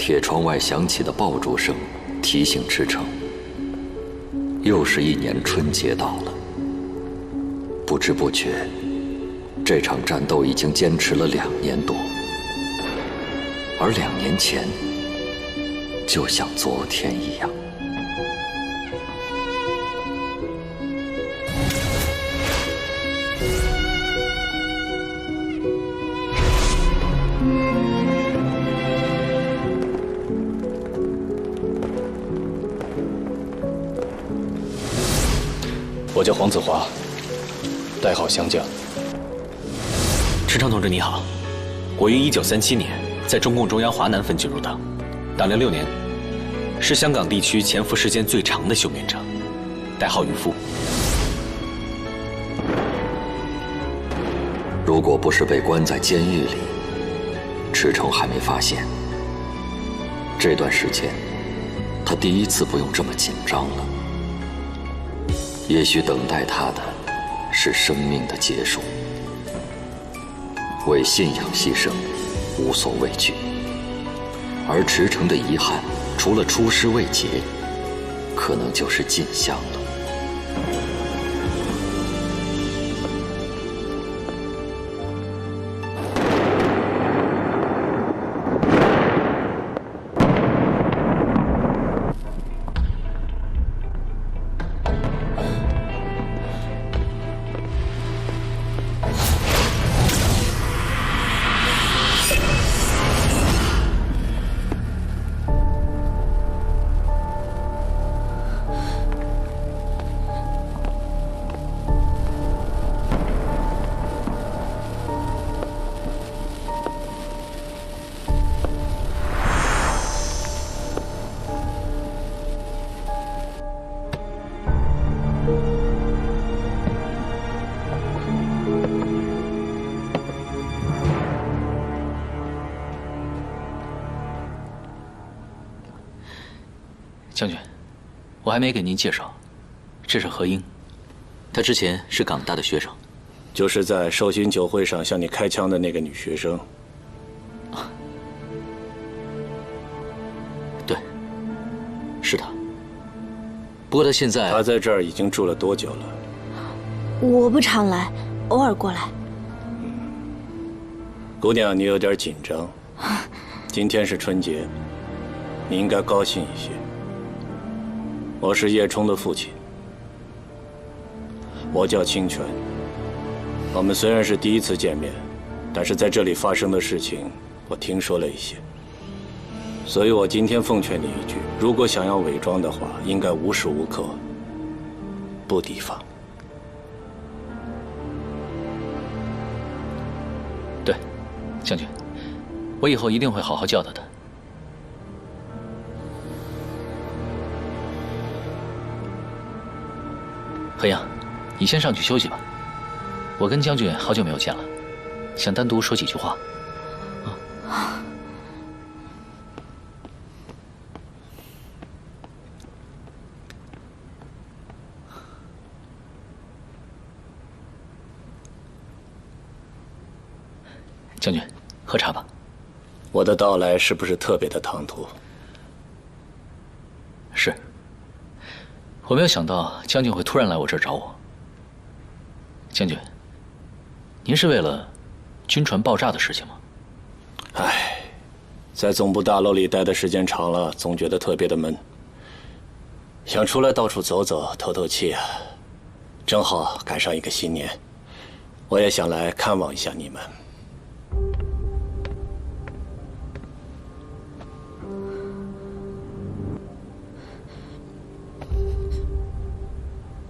铁窗外响起的爆竹声提醒驰骋，又是一年春节到了。不知不觉，这场战斗已经坚持了2年多，而2年前，就像昨天一样。我叫黄子华，代号湘江。池诚同志你好，我于1937年在中共中央华南分局入党，党龄6年，是香港地区潜伏时间最长的休眠者，代号渔夫。如果不是被关在监狱里，池诚还没发现，这段时间，他第一次不用这么紧张了。也许等待他的是生命的结束，为信仰牺牲，无所畏惧。而池诚的遗憾，除了出师未捷，可能就是进香了。将军，我还没给您介绍，这是何英，她之前是港大的学生，就是在寿星酒会上向你开枪的那个女学生。对，是她。不过她现在……她在这儿已经住了多久了？我不常来，偶尔过来。姑娘，你有点紧张。今天是春节，你应该高兴一些。我是叶冲的父亲，我叫清泉。我们虽然是第一次见面，但是在这里发生的事情，我听说了一些。所以我今天奉劝你一句：如果想要伪装的话，应该无时无刻不提防。对，将军，我以后一定会好好教导他的。何阳，你先上去休息吧。我跟将军好久没有见了，想单独说几句话。将军，喝茶吧。我的到来是不是特别的唐突？是。我没有想到将军会突然来我这儿找我。将军，您是为了军船爆炸的事情吗？唉，在总部大楼里待的时间长了，总觉得特别的闷，想出来到处走走，透透气啊。正好赶上一个新年，我也想来看望一下你们。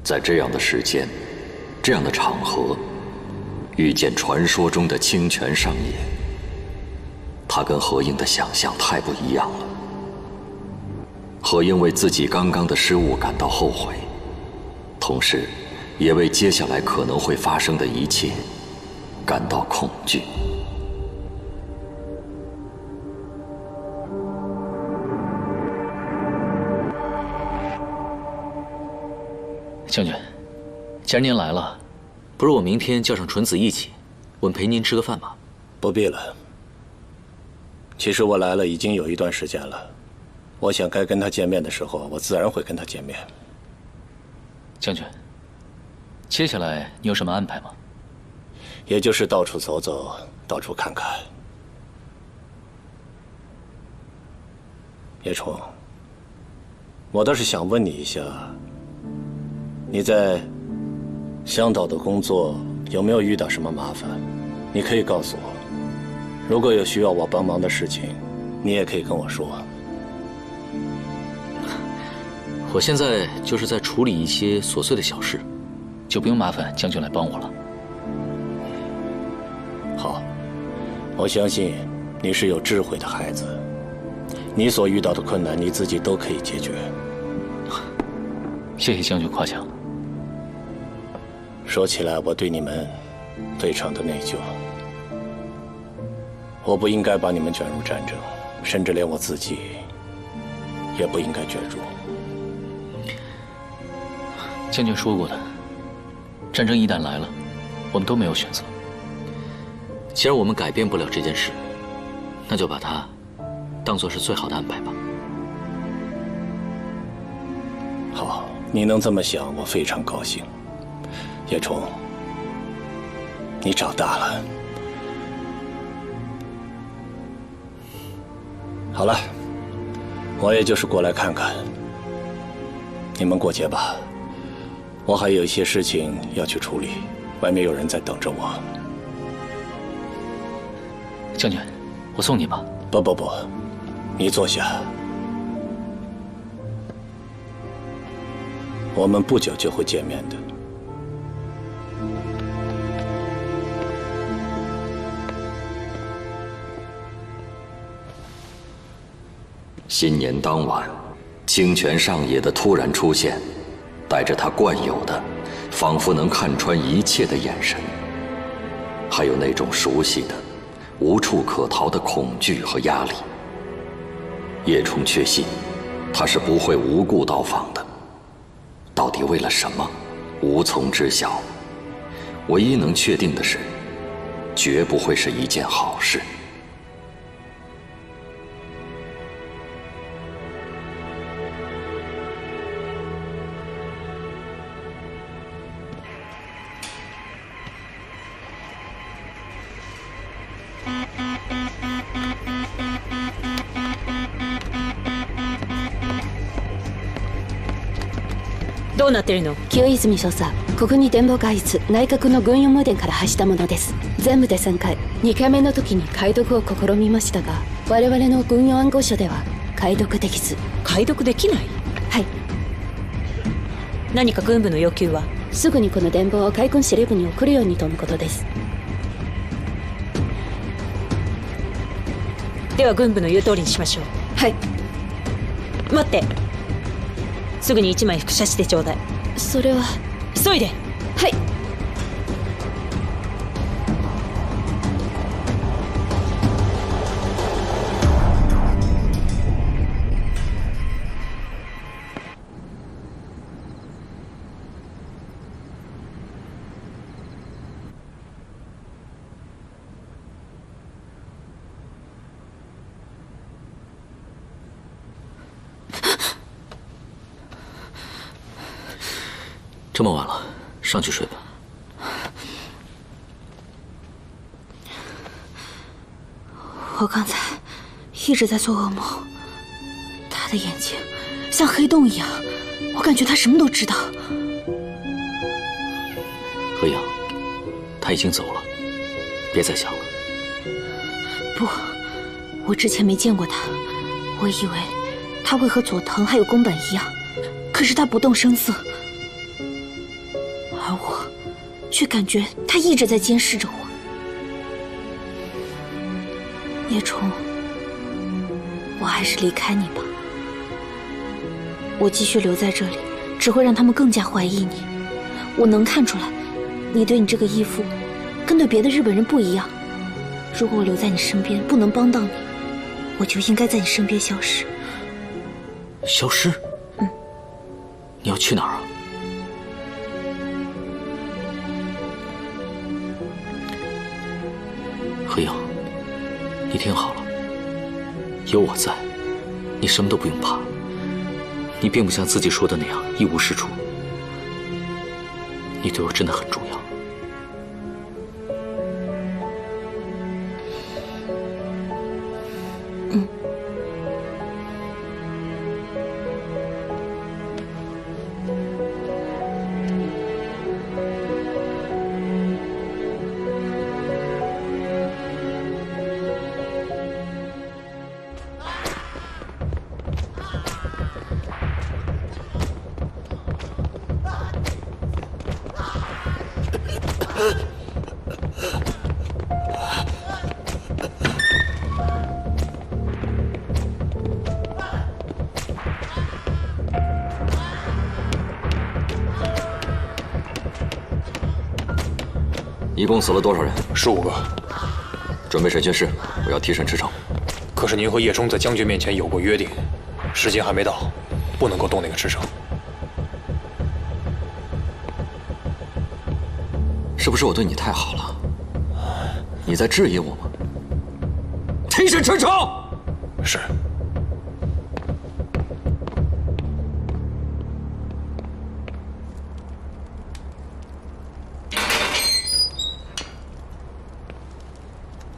在这样的时间，这样的场合，遇见传说中的清泉上野，他跟何英的想象太不一样了。何英为自己刚刚的失误感到后悔，同时也为接下来可能会发生的一切感到恐惧。将军，既然您来了，不如我明天叫上纯子一起，我们陪您吃个饭吧。不必了，其实我来了已经有一段时间了，我想该跟他见面的时候，我自然会跟他见面。将军，接下来你有什么安排吗？也就是到处走走，到处看看。叶冲，我倒是想问你一下，你在香岛的工作有没有遇到什么麻烦？你可以告诉我。如果有需要我帮忙的事情，你也可以跟我说。我现在就是在处理一些琐碎的小事，就不用麻烦将军来帮我了。好，我相信你是有智慧的孩子，你所遇到的困难你自己都可以解决。谢谢将军夸奖。说起来，我对你们非常的内疚。我不应该把你们卷入战争，甚至连我自己也不应该卷入。将军说过的，战争一旦来了，我们都没有选择。既然我们改变不了这件事，那就把它当作是最好的安排吧。好，你能这么想，我非常高兴。叶冲，你长大了。好了，我也就是过来看看。你们过节吧，我还有一些事情要去处理，外面有人在等着我。将军，我送你吧。不，你坐下。我们不久就会见面的。新年当晚，清泉上野的突然出现，带着他惯有的，仿佛能看穿一切的眼神，还有那种熟悉的、无处可逃的恐惧和压力。叶冲确信，他是不会无故到访的。到底为了什么，无从知晓。唯一能确定的是，绝不会是一件好事。どうなってるの？清泉少佐、ここに電報外出内閣の軍用無電から発したものです。全部で3回。2回目の時に解読を試みましたが、我々の軍用暗号書では解読できず。解読できない？はい。何か軍部の要求は？すぐにこの電報を海軍司令部に送るようにとのことです。では軍部の言う通りにしましょう。はい。待って、すぐに1枚複写してちょうだい。それは急いで。はい。这么晚了，上去睡吧。我刚才一直在做噩梦，他的眼睛像黑洞一样，我感觉他什么都知道。何阳，他已经走了，别再想了。不，我之前没见过他，我以为他会和佐藤还有宫本一样，可是他不动声色。而我却感觉他一直在监视着我。叶冲，我还是离开你吧。我继续留在这里，只会让他们更加怀疑你。我能看出来，你对你这个义父，跟对别的日本人不一样。如果我留在你身边，不能帮到你，我就应该在你身边消失。消失？嗯。你要去哪儿啊？何阳，你听好了，有我在，你什么都不用怕。你并不像自己说的那样一无是处，你对我真的很重要。一共死了多少人？15个。准备审讯室，我要提审池诚。可是您和叶冲在将军面前有过约定，时间还没到，不能够动那个池诚。是不是我对你太好了？你在质疑我吗？提审池诚。是。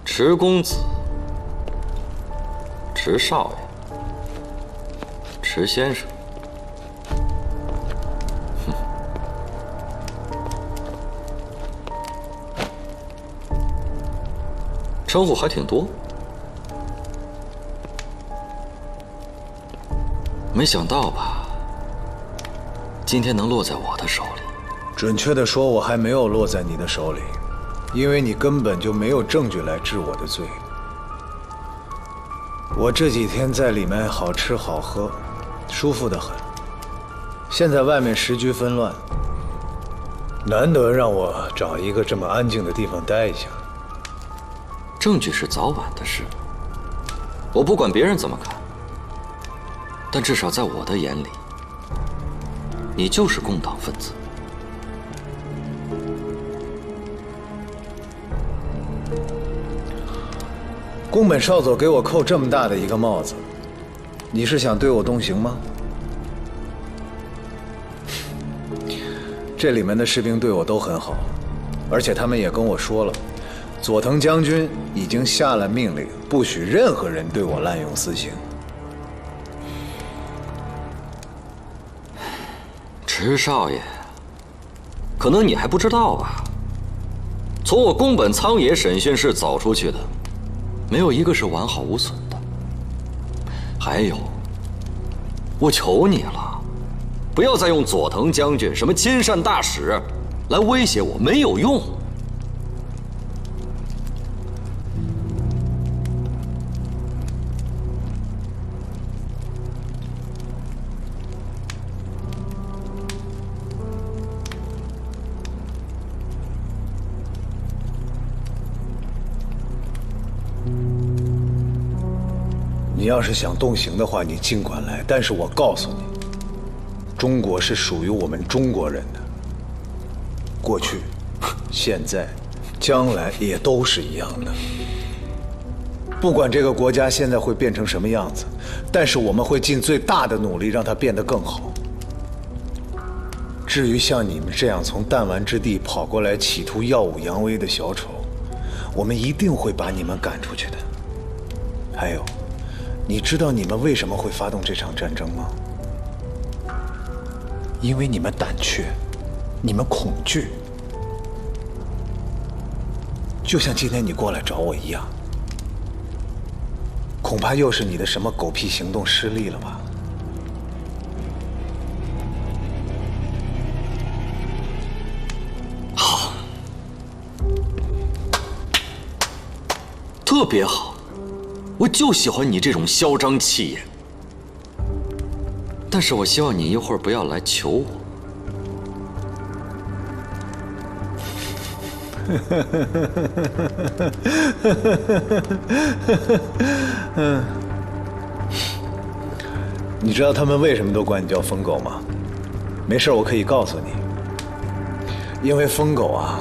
池公子，池少爷，池先生，哼，称呼还挺多，没想到吧？今天能落在我的手里。准确的说，我还没有落在你的手里。因为你根本就没有证据来治我的罪。我这几天在里面好吃好喝，舒服得很。现在外面时局纷乱，难得让我找一个这么安静的地方待一下。证据是早晚的事，我不管别人怎么看，但至少在我的眼里，你就是共党分子。宫本少佐给我扣这么大的一个帽子，你是想对我动刑吗？这里面的士兵对我都很好，而且他们也跟我说了，佐藤将军已经下了命令，不许任何人对我滥用私刑。池少爷，可能你还不知道吧？从我宫本苍野审讯室走出去的，没有一个是完好无损的。还有，我求你了，不要再用佐藤将军什么亲善大使来威胁我，没有用。你要是想动刑的话，你尽管来。但是我告诉你，中国是属于我们中国人的，过去、现在、将来也都是一样的。不管这个国家现在会变成什么样子，但是我们会尽最大的努力让它变得更好。至于像你们这样从弹丸之地跑过来企图耀武扬威的小丑，我们一定会把你们赶出去的。还有，你知道你们为什么会发动这场战争吗？因为你们胆怯，你们恐惧，就像今天你过来找我一样。恐怕又是你的什么狗屁行动失利了吧？好，特别好。我就喜欢你这种嚣张气焰，但是我希望你一会儿不要来求我。你知道他们为什么都管你叫疯狗吗？没事，我可以告诉你，因为疯狗啊，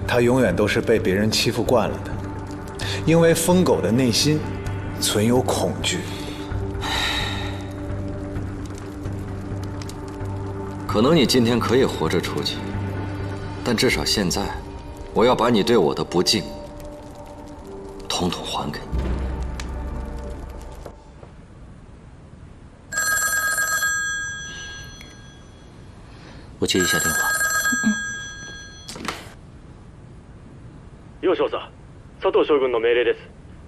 他永远都是被别人欺负惯了的。因为疯狗的内心存有恐惧。可能你今天可以活着出去，但至少现在，我要把你对我的不敬，统统还给你。我接一下电话。楊少佐、佐藤将軍の命令です。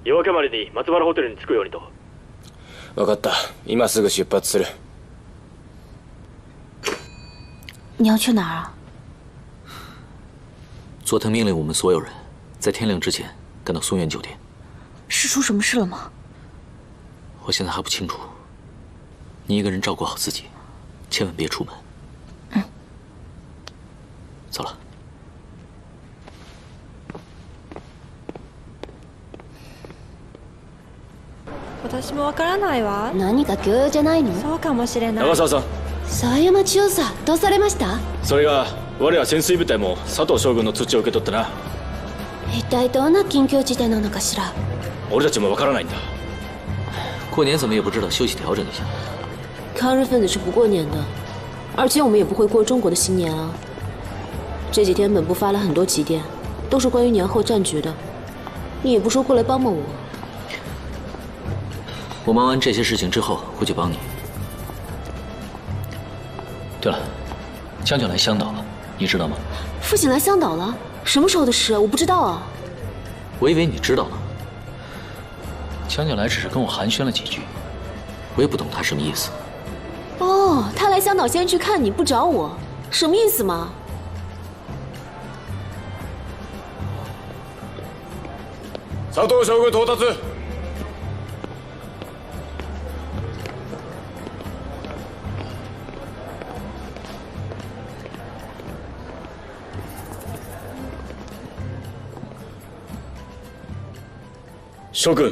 夜明けまでに松原ホテルに着くようにと。分かった。今すぐ出発する。你要去哪儿啊？佐藤命令我们所有人在天亮之前赶到松原酒店。是出什么事了吗？我现在还不清楚。你一个人照顾好自己，千万别出门。嗯。走了。私もわからないわ。何か共用じゃないの？そうかもしれない。長澤さん、沢山千代さん、どうされました？それが我ら潜水部隊も佐藤将軍の通知を受け取ってな。一体どんな緊急事態なのかしら。俺たちもわからないんだ。过年怎么也不知道休息调整一下。抗日分子是不过年的，而且我们也不会过中国的新年啊。这几天本部发了很多急电，都是关于年后战局的。你也不说过来帮帮我。我忙完这些事情之后会去帮你。对了，将军来香岛了，你知道吗？父亲来香岛了？什么时候的事？我不知道啊。我以为你知道呢。将军来只是跟我寒暄了几句，我也不懂他什么意思。哦，他来香岛先去看你，不找我，什么意思嘛？佐藤将軍到達。諸君、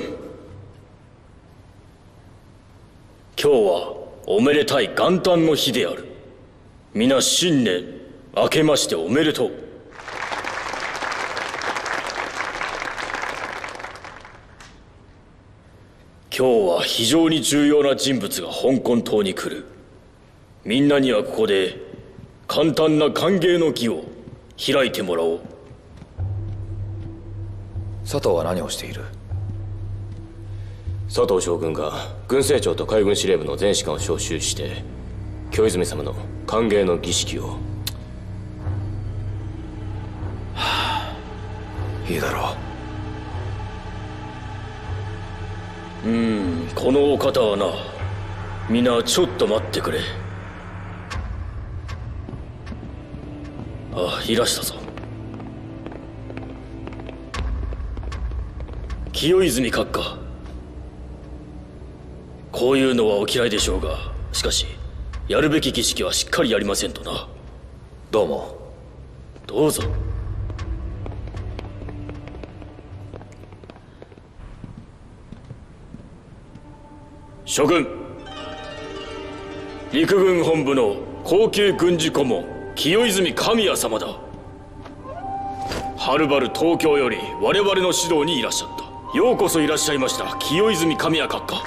今日はおめでたい元旦の日である。皆新年明けましておめでとう。今日は非常に重要な人物が香港島に来る。みんなにはここで簡単な歓迎の儀を開いてもらおう。佐藤は何をしている？佐藤将軍が軍政庁と海軍司令部の全士官を招集して京泉様の歓迎の儀式を。いいだろう。このお方はな、皆ちょっと待ってくれ。あ、いらしたぞ。清泉閣下。こういうのはお嫌いでしょうが、しかしやるべき儀式はしっかりやりませんとな。どうも。どうぞ。諸君、陸軍本部の高級軍事顧問清泉神谷様だ。はるばる東京より我々の指導にいらっしゃった。ようこそいらっしゃいました、清泉神谷閣下。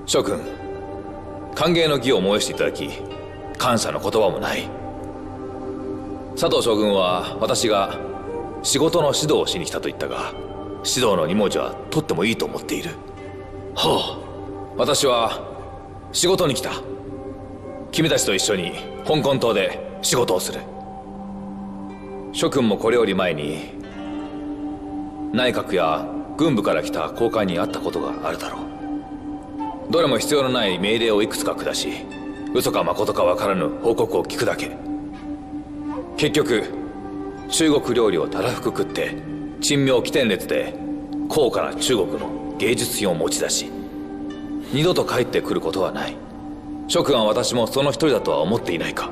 諸君、歓迎の儀を催していただき感謝の言葉もない。佐藤将軍は私が仕事の指導をしに来たと言ったが、指導の2文字は取ってもいいと思っている。はあ。私は仕事に来た。君たちと一緒に香港島で仕事をする。諸君もこれより前に内閣や軍部から来た高官に会ったことがあるだろう。どれも必要のない命令をいくつか下し、嘘か誠か分からぬ報告を聞くだけ。結局中国料理をたらふく食って珍妙奇天烈で高価な中国の芸術品を持ち出し、二度と帰ってくることはない。諸君は私もその一人だとは思っていないか。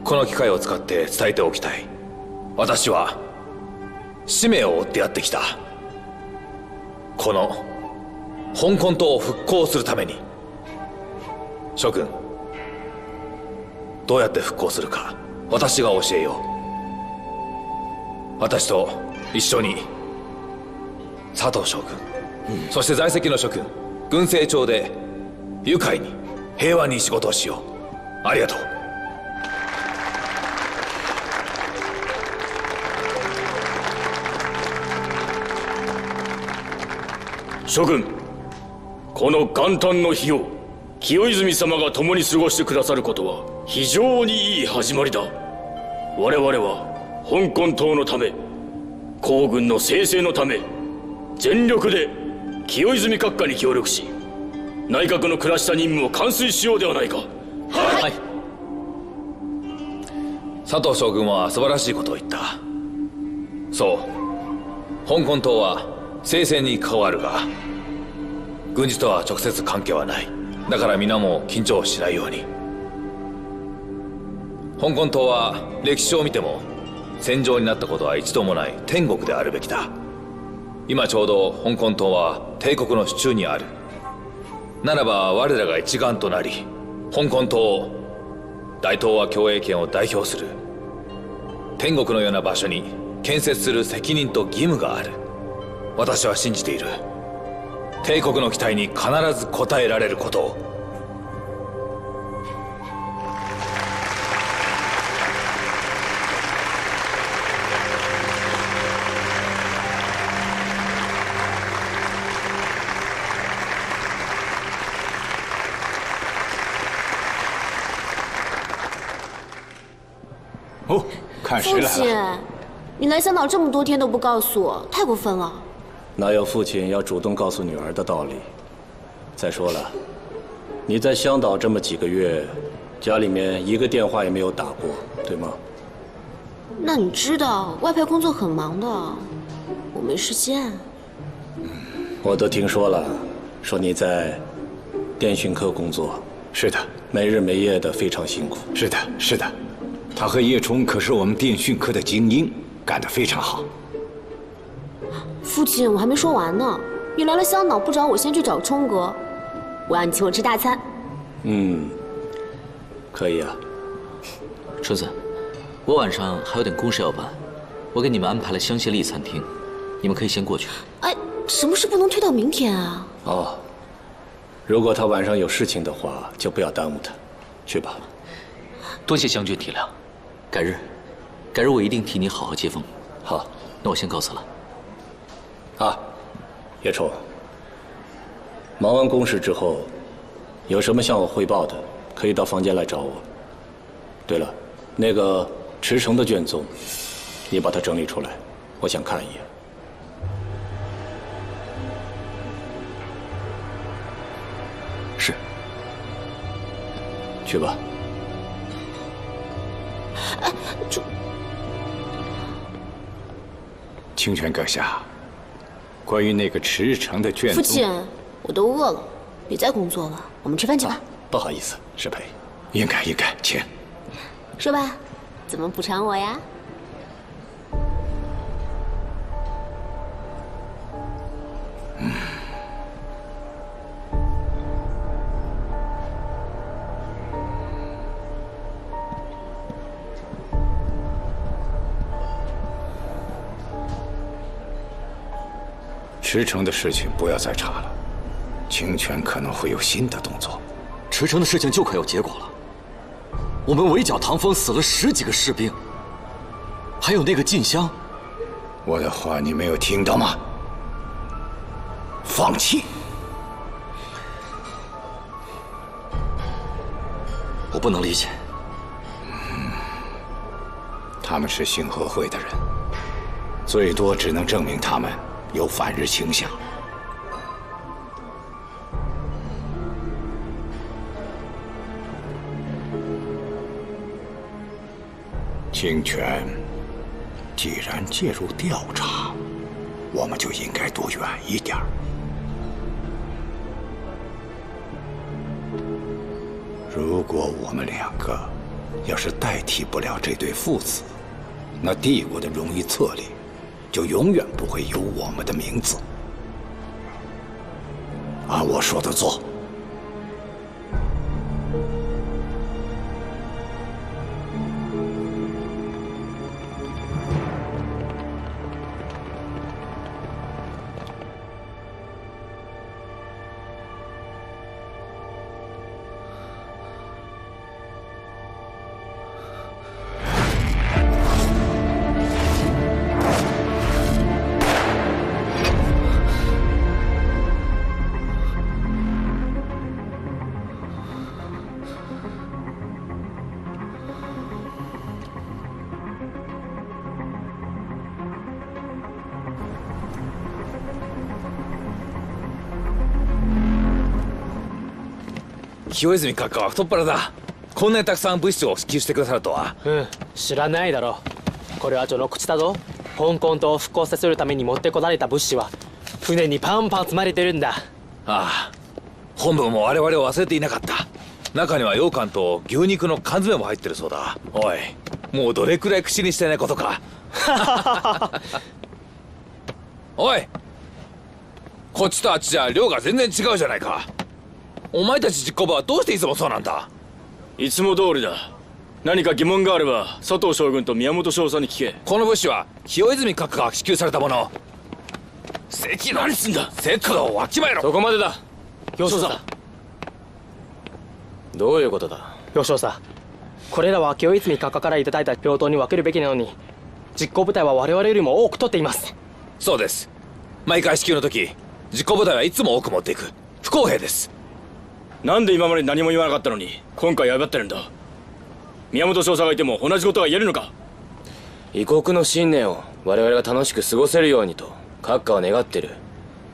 この機会を使って伝えておきたい。私は使命を負ってやってきた。この香港島を復興するために。諸君、どうやって復興するか私が教えよ私と一緒に佐藤将軍、そして在籍の諸君、軍政庁で愉快に平和に仕事をしよう。ありがとう。諸君、この元旦の日を清泉様が共に過ごしてくださることは非常にいい始まりだ。我々は香港島のため、皇軍の清々のため、全力で清泉閣下に協力し、内閣の下した任務を完遂しようではないか。はい、佐藤将軍は素晴らしいことを言った。そう、香港島は聖戦に関わるが軍事とは直接関係はない。だから皆も緊張しないように。香港島は歴史を見ても戦場になったことは一度もない天国であるべきだ。今ちょうど香港島は帝国の手中にある。ならば我らが一丸となり、香港島を大東亜共栄圏を代表する天国のような場所に建設する責任と義務がある。私は信じている。帝国の期待に必ず応えられることを。哦，看谁来了？父亲，你来香岛这么多天都不告诉我，太过分了。哪有父亲要主动告诉女儿的道理？再说了，你在香岛这么几个月，家里面一个电话也没有打过，对吗？那你知道外派工作很忙的，我没时间。我都听说了，说你在电讯科工作。是的，没日没夜的，非常辛苦。是的，是的，他和叶冲可是我们电讯科的精英，干得非常好。父亲，我还没说完呢。你来了香岛不找我，先去找冲哥，我要你请我吃大餐。可以啊。春子，我晚上还有点公事要办，我给你们安排了香榭丽餐厅，你们可以先过去。哎，什么事不能推到明天啊？哦，如果他晚上有事情的话，就不要耽误他，去吧。多谢将军体谅，改日我一定替你好好接风。好，那我先告辞了。啊，叶冲，忙完公事之后，有什么向我汇报的，可以到房间来找我。对了，那个驰骋的卷宗，你把它整理出来，我想看一眼。是。去吧。哎，清泉阁下，关于那个驰骋的卷宗，父亲，我都饿了，别再工作了，我们吃饭去吧。不好意思，失陪。应该，请。说吧，怎么补偿我呀？驰骋的事情不要再查了，清泉可能会有新的动作。驰骋的事情就快有结果了。我们围剿唐风死了10几个士兵，还有那个晋香。我的话你没有听到吗？放弃！我不能理解。他们是兴和会的人，最多只能证明他们有反日倾向。清泉，既然介入调查，我们就应该躲远一点。如果我们两个要是代替不了这对父子，那帝国的荣誉册里就永远不会有我们的名字。按我说的做。清泉閣下は太っ腹だ。こんなにたくさん物資を支給してくださるとは。うん、知らないだろう。これは序の口だぞ。香港島を復興させるために持ってこられた物資は船にパンパン積まれてるんだ。ああ、本部も我々を忘れていなかった。中には羊羹と牛肉の缶詰も入ってるそうだ。おい、もうどれくらい口にしてないことか。おい、こっちとあっちじゃ量が全然違うじゃないか。お前たち実行部はどうしていつもそうなんだ。いつも通りだ。何か疑問があれば佐藤将軍と宮本少佐に聞け。この物資は清泉閣下が支給されたもの。関の何すんだ。セットをわきまえろ。そこまでだ。少佐、どういうことだ。少佐、これらは清泉閣下からいただいた平等に分けるべきなのに、実行部隊は我々よりも多く取っています。そうです。毎回支給の時、実行部隊はいつも多く持っていく。不公平です。なんで今まで何も言わなかったのに今回破ってるんだ。宮本少佐がいても同じことが言えるのか。異国の新年を我々が楽しく過ごせるようにと閣下は願ってる。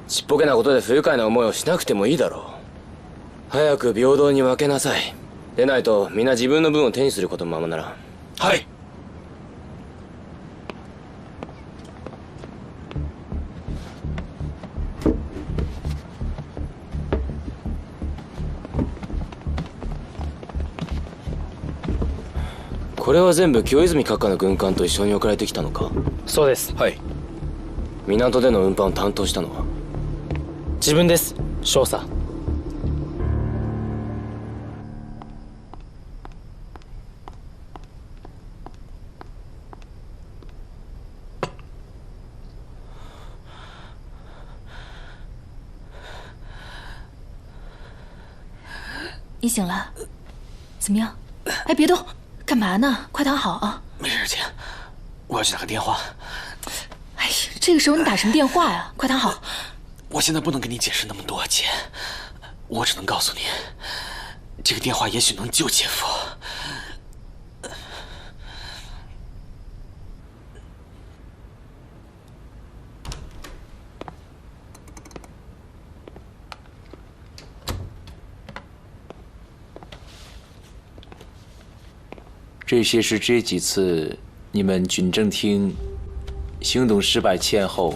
ちっぽけなことで不愉快な思いをしなくてもいいだろう。早く平等に分けなさい。でないと皆自分の分を手にすることもままならん。はい。これは全部清泉閣下の軍艦と一緒に送られてきたのか。そうです。はい。港での運搬を担当したのは自分です、少佐。你醒了，怎么样？哎，别动，干嘛呢？快躺好啊！没事，姐，我要去打个电话。哎呀，这个时候你打什么电话呀？快躺好。我现在不能跟你解释那么多，姐，我只能告诉你，这个电话也许能救姐夫。这些是这几次你们军政厅行动失败前后，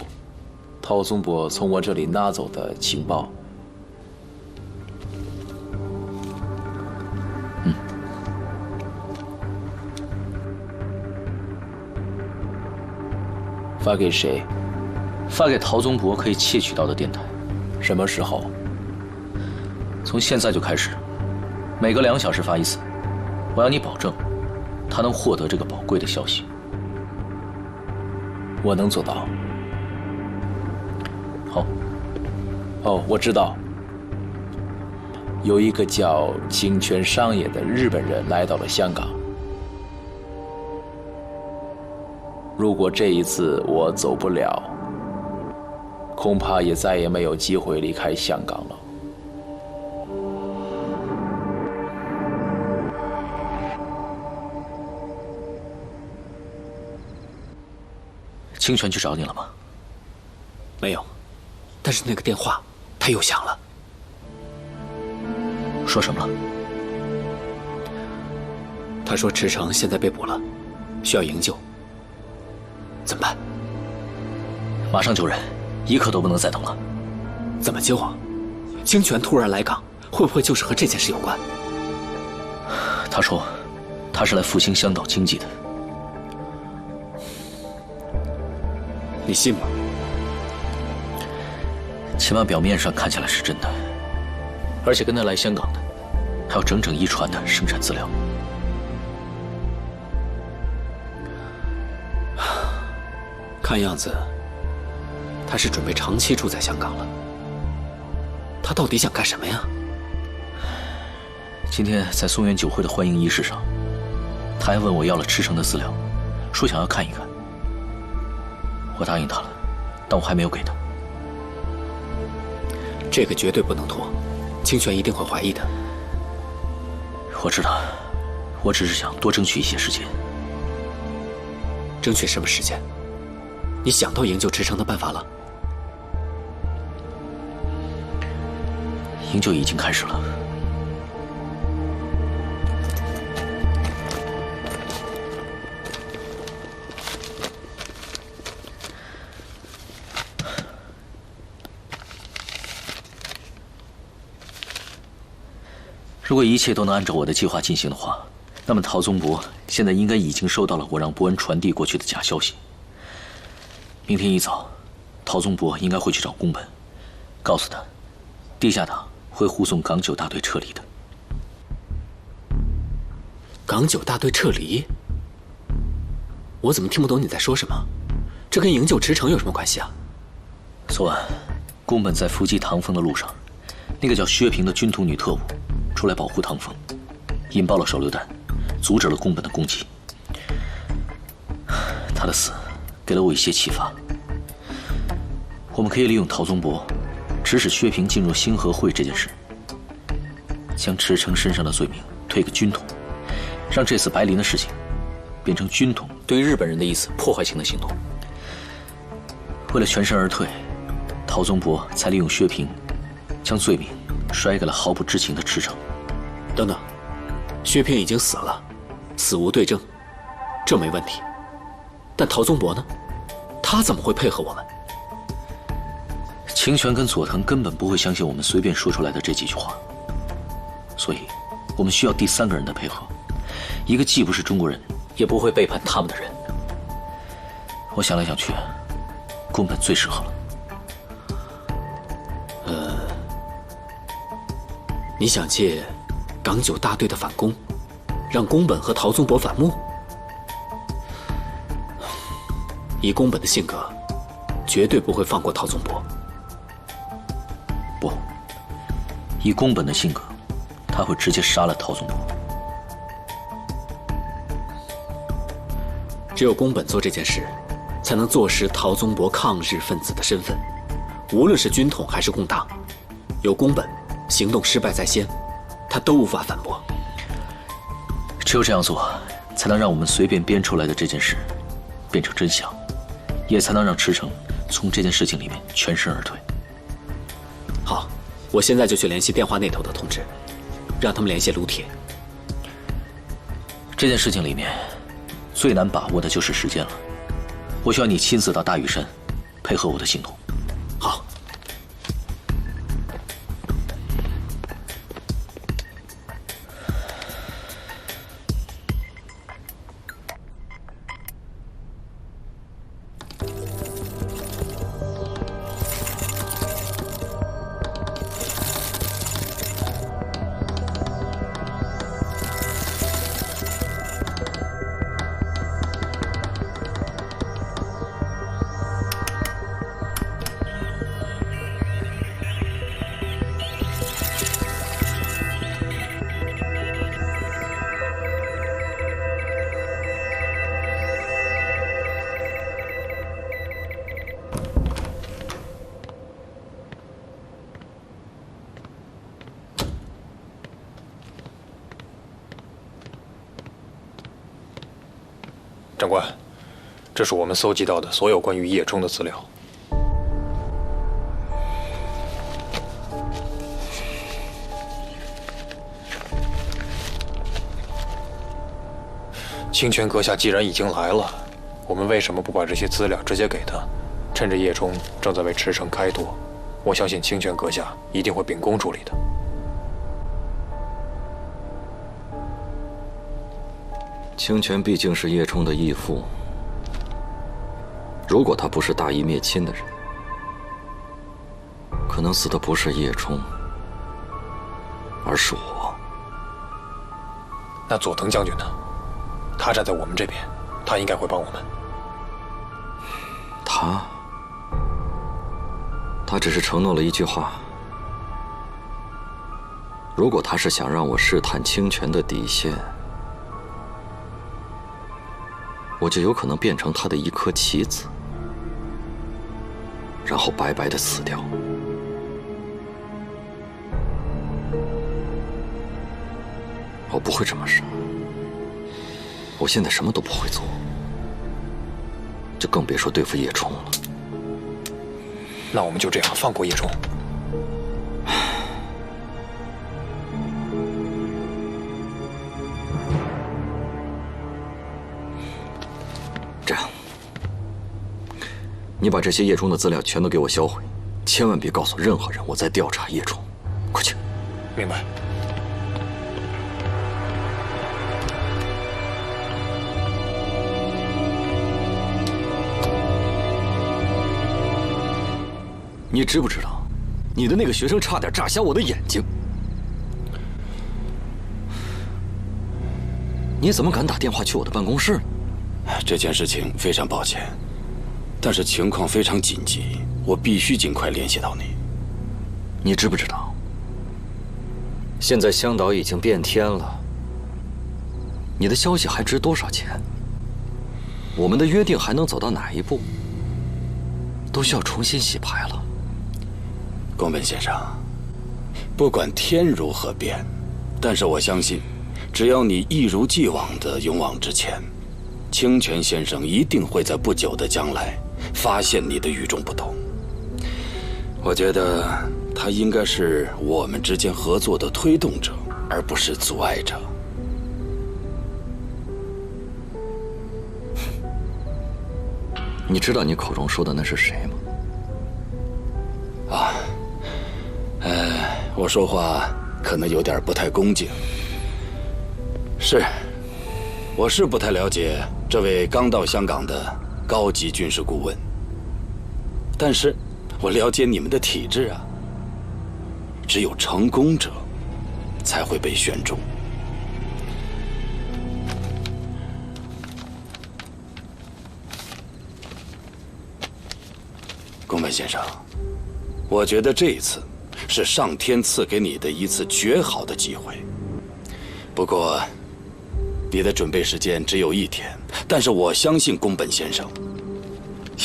陶宗博从我这里拿走的情报。发给谁？发给陶宗博可以窃取到的电台。什么时候？从现在就开始，每隔2小时发一次。我要你保证，他能获得这个宝贵的消息。我能做到。好。哦，我知道，有一个叫清泉上野的日本人来到了香港。如果这一次我走不了，恐怕也再也没有机会离开香港了。清泉去找你了吗？没有，但是那个电话他又响了。说什么了？他说池城现在被捕了，需要营救。怎么办？马上救人，一刻都不能再等了。怎么救啊？清泉突然来港，会不会就是和这件事有关？他说，他是来复兴香港经济的。你信吗？起码表面上看起来是真的。而且跟他来香港的，还有整整1船的生产资料。看样子，他是准备长期住在香港了。他到底想干什么呀？今天在松原酒会的欢迎仪式上，他还问我要了池城的资料，说想要看一看。我答应他了，但我还没有给他。这个绝对不能拖，清泉一定会怀疑的。我知道，我只是想多争取一些时间。争取什么时间？你想到营救池城的办法了？营救已经开始了。如果一切都能按照我的计划进行的话，那么陶宗博现在应该已经收到了我让伯恩传递过去的假消息。明天一早，陶宗博应该会去找宫本，告诉他，地下党会护送港九大队撤离的。港九大队撤离？我怎么听不懂你在说什么？这跟营救池城有什么关系啊？昨晚，宫本在伏击唐风的路上，那个叫薛平的军统女特务出来保护唐风，引爆了手榴弹，阻止了宫本的攻击。他的死给了我一些启发。我们可以利用陶宗博指使薛平进入星河会这件事，将池城身上的罪名推给军统，让这次白灵的事情变成军统对于日本人的一次破坏性的行动。为了全身而退，陶宗博才利用薛平将罪名甩给了毫不知情的池城。等等，薛平已经死了，死无对证，这没问题。但陶宗博呢？他怎么会配合我们？清泉跟佐藤根本不会相信我们随便说出来的这几句话，所以我们需要第三个人的配合，一个既不是中国人，也不会背叛他们的人。我想来想去，宫本最适合了。你想借港九大队的反攻，让宫本和陶宗博反目？以宫本的性格，绝对不会放过陶宗博。不，以宫本的性格，他会直接杀了陶宗博。只有宫本做这件事，才能坐实陶宗博抗日分子的身份。无论是军统还是共党，有宫本，行动失败在先，他都无法反驳。只有这样做，才能让我们随便编出来的这件事变成真相，也才能让池城从这件事情里面全身而退。好，我现在就去联系电话那头的同志，让他们联系卢铁。这件事情里面最难把握的就是时间了，我需要你亲自到大屿山，配合我的行动。好。长官，这是我们搜集到的所有关于叶冲的资料。清泉阁下既然已经来了，我们为什么不把这些资料直接给他？趁着叶冲正在为池城开拓，我相信清泉阁下一定会秉公处理的。清泉毕竟是叶冲的义父，如果他不是大义灭亲的人，可能死的不是叶冲，而是我。那佐藤将军呢？他站在我们这边，他应该会帮我们。他只是承诺了一句话，如果他是想让我试探清泉的底线，我就有可能变成他的一颗棋子，然后白白的死掉。我不会这么傻，我现在什么都不会做，就更别说对付叶冲了。那我们就这样放过叶冲。这样，你把这些叶冲的资料全都给我销毁，千万别告诉任何人我在调查叶冲。快去。明白。你知不知道，你的那个学生差点炸瞎我的眼睛？你怎么敢打电话去我的办公室呢？这件事情非常抱歉，但是情况非常紧急，我必须尽快联系到你。你知不知道，现在香岛已经变天了，你的消息还值多少钱？我们的约定还能走到哪一步？都需要重新洗牌了。宫本先生，不管天如何变，但是我相信，只要你一如既往的勇往直前，清泉先生一定会在不久的将来发现你的与众不同。我觉得他应该是我们之间合作的推动者，而不是阻碍者。你知道你口中说的那是谁吗？啊，我说话可能有点不太恭敬。是，我是不太了解这位刚到香港的高级军事顾问，但是我了解你们的体制啊。只有成功者才会被选中。宫本先生，我觉得这一次是上天赐给你的一次绝好的机会。不过，你的准备时间只有1天，但是我相信宫本先生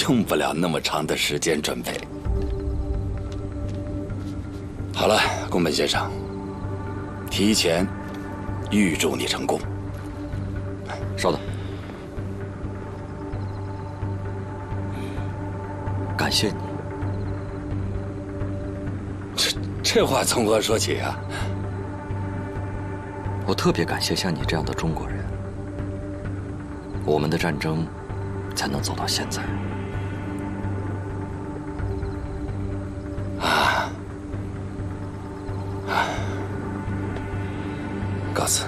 用不了那么长的时间准备。好了，宫本先生，提前预祝你成功。稍等，感谢你。这话从何说起啊？我特别感谢像你这样的中国人，我们的战争才能走到现在。告辞。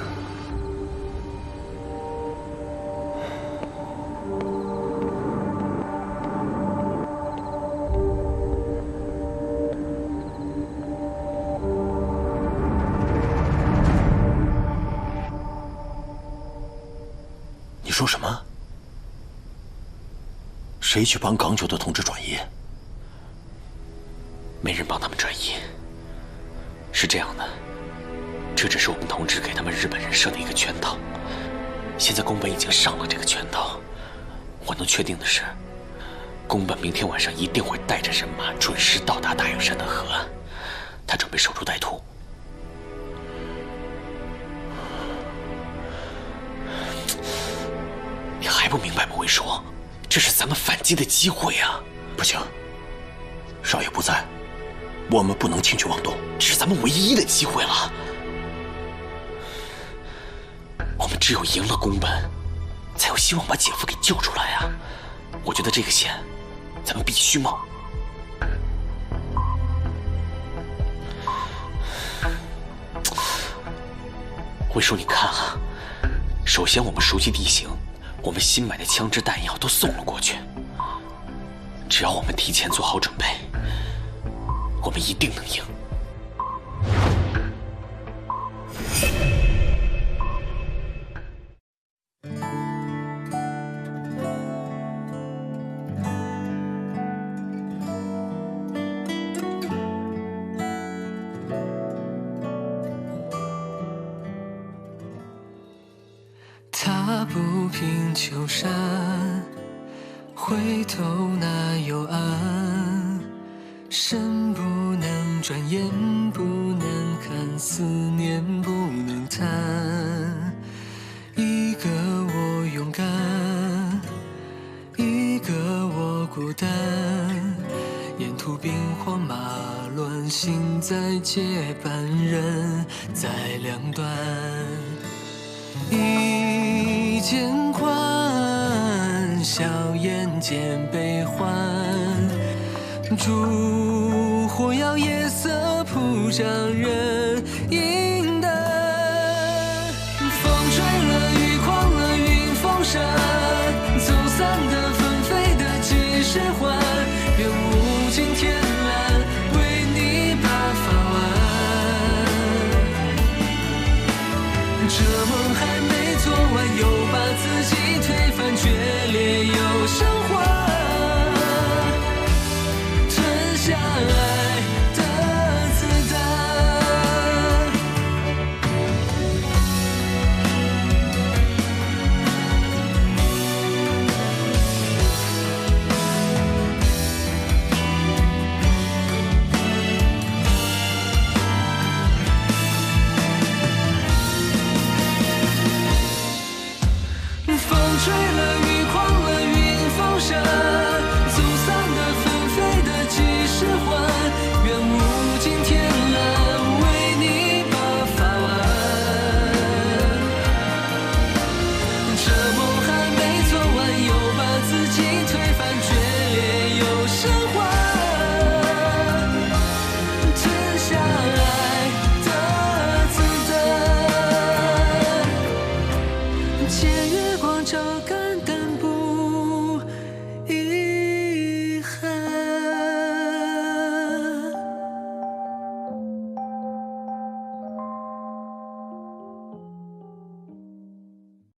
你说什么？谁去帮港九的同志转移？没人帮他们转移。是这样的，这只是我们同志给他们日本人设的一个圈套。现在宫本已经上了这个圈套，我能确定的是，宫本明天晚上一定会带着人马准时到达大洋山的河岸，他准备守株待兔。你还不明白吗，魏叔？这是咱们反击的机会啊！不行，少爷不在，我们不能轻举妄动。这是咱们唯一的机会了。我们只有赢了宫本，才有希望把姐夫给救出来啊！我觉得这个险，咱们必须冒。魏叔，你看啊，首先我们熟悉地形，我们新买的枪支弹药都送了过去。只要我们提前做好准备，我们一定能赢。踏步平秋山，回头那幽暗，身不能转，眼不能看，思念不能谈。一个我勇敢，一个我孤单，沿途兵荒马乱，心在结伴，人在两端。一肩宽，笑颜间悲欢，烛火摇，夜色铺张人影单。风吹了，雨狂了，云封山，走散的，纷飞的，几时还？愿物竞天蓝，吹了，雨狂了，云放射，走散的，纷飞的几时还？愿物竞天蓝，为你把发完。这梦还没做完，又把自己推翻，决裂又升华。吞下爱的子弹，借月光照肝胆。